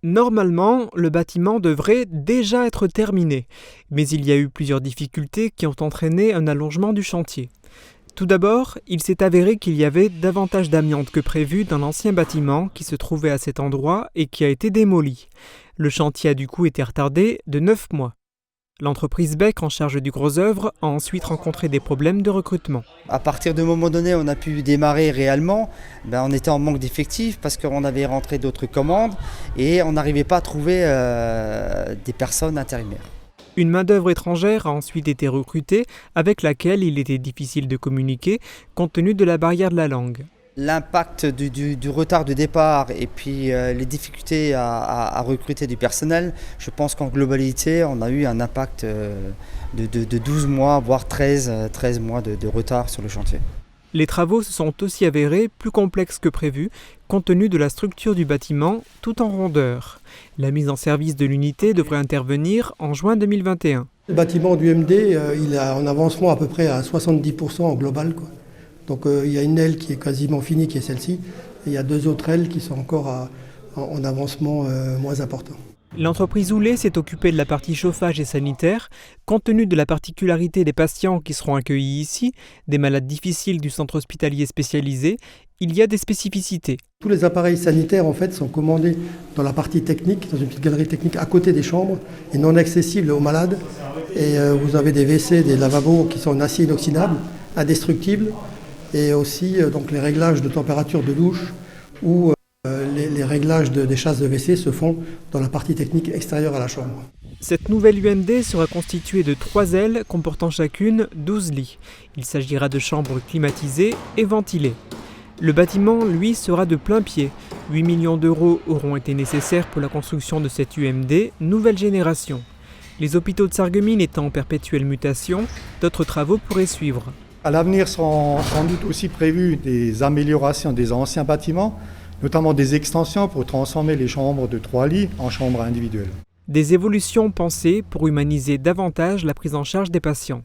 Normalement, le bâtiment devrait déjà être terminé, mais il y a eu plusieurs difficultés qui ont entraîné un allongement du chantier. Tout d'abord, il s'est avéré qu'il y avait davantage d'amiante que prévu dans l'ancien bâtiment qui se trouvait à cet endroit et qui a été démoli. Le chantier a du coup été retardé de 9 mois. L'entreprise Beck en charge du gros œuvre a ensuite rencontré des problèmes de recrutement. À partir d'un moment donné, on a pu démarrer réellement. On était en manque d'effectifs parce qu'on avait rentré d'autres commandes et on n'arrivait pas à trouver des personnes intérimaires. Une main-d'œuvre étrangère a ensuite été recrutée avec laquelle il était difficile de communiquer compte tenu de la barrière de la langue. L'impact du retard de départ et puis les difficultés à recruter du personnel, je pense qu'en globalité, on a eu un impact de 12 mois, voire 13 mois de retard sur le chantier. Les travaux se sont aussi avérés plus complexes que prévu, compte tenu de la structure du bâtiment, tout en rondeur. La mise en service de l'unité devrait intervenir en juin 2021. Le bâtiment du MD, il est en avancement à peu près à 70% en global, quoi. Donc il y a une aile qui est quasiment finie, qui est celle-ci, et il y a 2 autres ailes qui sont encore en avancement moins important. L'entreprise Houlet s'est occupée de la partie chauffage et sanitaire. Compte tenu de la particularité des patients qui seront accueillis ici, des malades difficiles du centre hospitalier spécialisé, il y a des spécificités. Tous les appareils sanitaires en fait sont commandés dans la partie technique, dans une petite galerie technique à côté des chambres et non accessibles aux malades. Et vous avez des WC, des lavabos qui sont en acier inoxydable, indestructibles, et aussi donc les réglages de température de douche ou les réglages des chasses de WC se font dans la partie technique extérieure à la chambre. Cette nouvelle UMD sera constituée de 3 ailes comportant chacune 12 lits. Il s'agira de chambres climatisées et ventilées. Le bâtiment, lui, sera de plein pied. 8 millions d'euros auront été nécessaires pour la construction de cette UMD nouvelle génération. Les hôpitaux de Sarreguemines étant en perpétuelle mutation, d'autres travaux pourraient suivre. À l'avenir seront sans doute aussi prévues des améliorations des anciens bâtiments, notamment des extensions pour transformer les chambres de 3 lits en chambres individuelles. Des évolutions pensées pour humaniser davantage la prise en charge des patients.